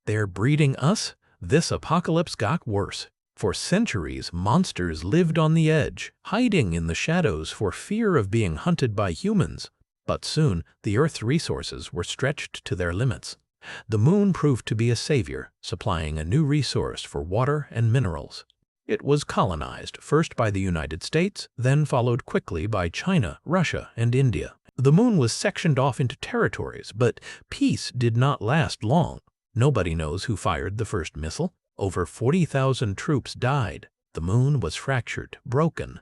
They're breeding us? This apocalypse got worse. For centuries, monsters lived on the edge, hiding in the shadows for fear of being hunted by humans. But soon, the Earth's resources were stretched to their limits. The moon proved to be a savior, supplying a new resource for water and minerals. It was colonized first by the United States, then followed quickly by China, Russia, and India. The moon was sectioned off into territories, but peace did not last long. Nobody knows who fired the first missile. Over 40,000 troops died. The moon was fractured, broken.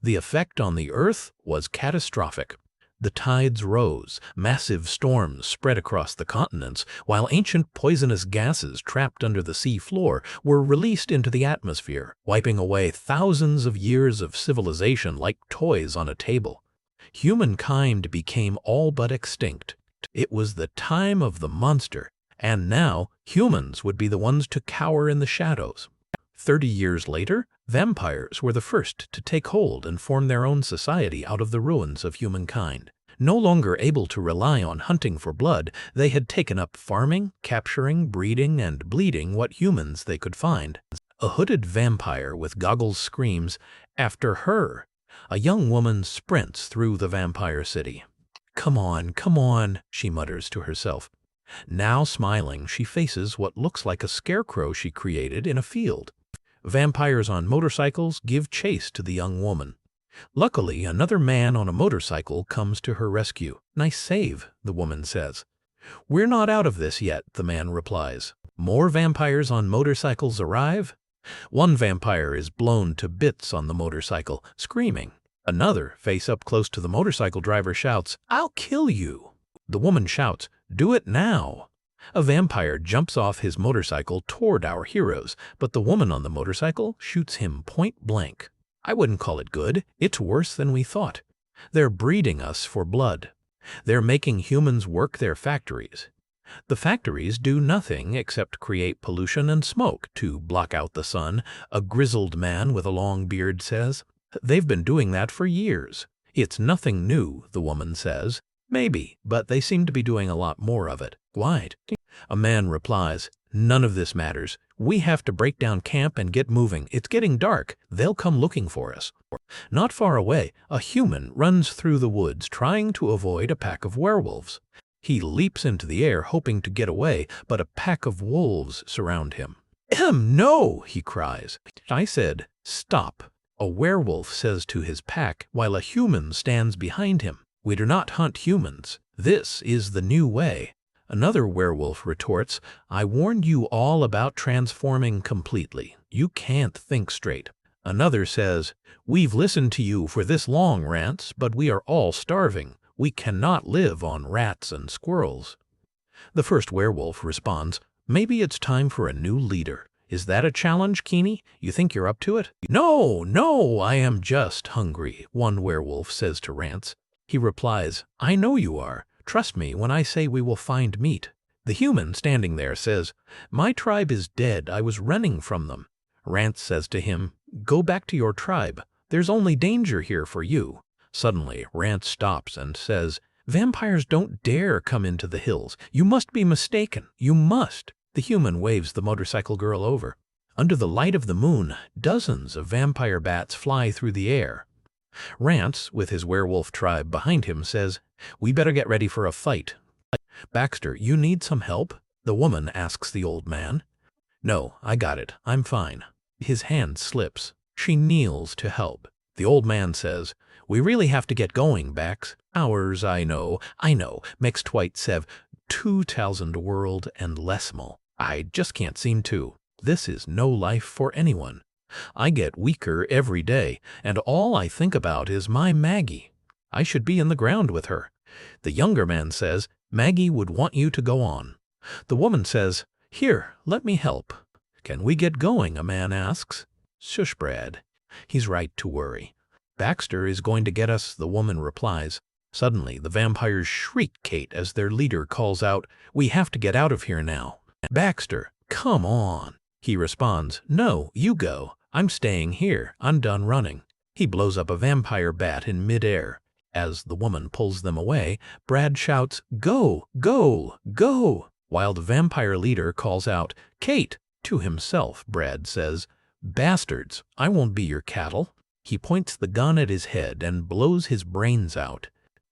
The effect on the Earth was catastrophic. The tides rose, massive storms spread across the continents, while ancient poisonous gases trapped under the sea floor were released into the atmosphere, wiping away thousands of years of civilization like toys on a table. Humankind became all but extinct. It was the time of the monster, and now humans would be the ones to cower in the shadows. 30 years later, vampires were the first to take hold and form their own society out of the ruins of humankind. No longer able to rely on hunting for blood, they had taken up farming, capturing, breeding, and bleeding what humans they could find. A hooded vampire with goggles screams, "After her!" A young woman sprints through the vampire city. Come on," she mutters to herself. Now smiling, she faces what looks like a scarecrow she created in a field. Vampires on motorcycles give chase to the young woman. Luckily, another man on a motorcycle comes to her rescue. "Nice save," the woman says. "We're not out of this yet," the man replies. More vampires on motorcycles arrive. One vampire is blown to bits on the motorcycle, screaming. Another, face up close to the motorcycle driver, shouts, "I'll kill you." The woman shouts, "Do it now." A vampire jumps off his motorcycle toward our heroes, but the woman on the motorcycle shoots him point blank. I wouldn't call it good. It's worse than we thought. They're breeding us for blood. They're making humans work their factories. The factories do nothing except create pollution and smoke to block out the sun, a grizzled man with a long beard says. They've been doing that for years. It's nothing new, the woman says. Maybe, but they seem to be doing a lot more of it. Why? A man replies, "None of this matters. We have to break down camp and get moving. It's getting dark. They'll come looking for us." Not far away, a human runs through the woods trying to avoid a pack of werewolves. He leaps into the air hoping to get away, but a pack of wolves surround him. No, he cries. I said, "Stop." A werewolf says to his pack while a human stands behind him. "We do not hunt humans. This is the new way." Another werewolf retorts, "I warned you all about transforming completely. You can't think straight." Another says, "We've listened to you for this long, Rance, but we are all starving. We cannot live on rats and squirrels." The first werewolf responds, "Maybe it's time for a new leader. Is that a challenge, Keeney? You think you're up to it?" No, I am just hungry," one werewolf says to Rance. He replies, "I know you are. Trust me when I say we will find meat." The human standing there says, "My tribe is dead. I was running from them." Rance says to him, "Go back to your tribe. There's only danger here for you." Suddenly, Rance stops and says, "Vampires don't dare come into the hills. You must be mistaken. You must." The human waves the motorcycle girl over. Under the light of the moon, dozens of vampire bats fly through the air. Rance, with his werewolf tribe behind him, says, "We better get ready for a fight." "Baxter, you need some help?" the woman asks the old man. "No, I got it. I'm fine." His hand slips. She kneels to help. The old man says, "We really have to get going, Bax." "Hours, I know, mixed white sev, 2,000 world and lesmal. I just can't seem to. This is no life for anyone. I get weaker every day, and all I think about is my Maggie. I should be in the ground with her." The younger man says, "Maggie would want you to go on." The woman says, "Here, let me help." "Can we get going?" a man asks. "Shush, Brad. He's right to worry." "Baxter is going to get us," the woman replies. Suddenly, the vampires shriek Kate as their leader calls out, "We have to get out of here now." "Baxter, come on." He responds, "No, you go. I'm staying here. I'm done running." He blows up a vampire bat in midair. As the woman pulls them away, Brad shouts, "Go, go, go!" While the vampire leader calls out, "Kate!" to himself, Brad says, "Bastards, I won't be your cattle." He points the gun at his head and blows his brains out.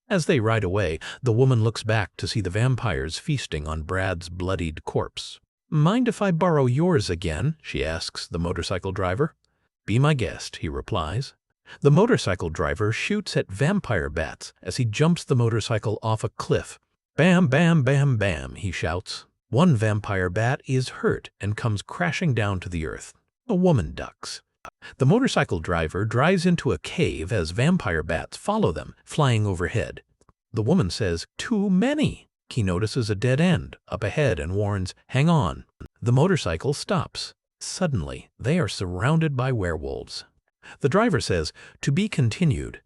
As they ride away, the woman looks back to see the vampires feasting on Brad's bloodied corpse. "Mind if I borrow yours again?" she asks the motorcycle driver. "Be my guest," he replies. The motorcycle driver shoots at vampire bats as he jumps the motorcycle off a cliff. "Bam, bam, bam, bam," he shouts. One vampire bat is hurt and comes crashing down to the earth. The woman ducks. The motorcycle driver drives into a cave as vampire bats follow them, flying overhead. The woman says, "Too many." He notices a dead end up ahead and warns, "Hang on." The motorcycle stops. Suddenly, they are surrounded by werewolves. The driver says, "To be continued,"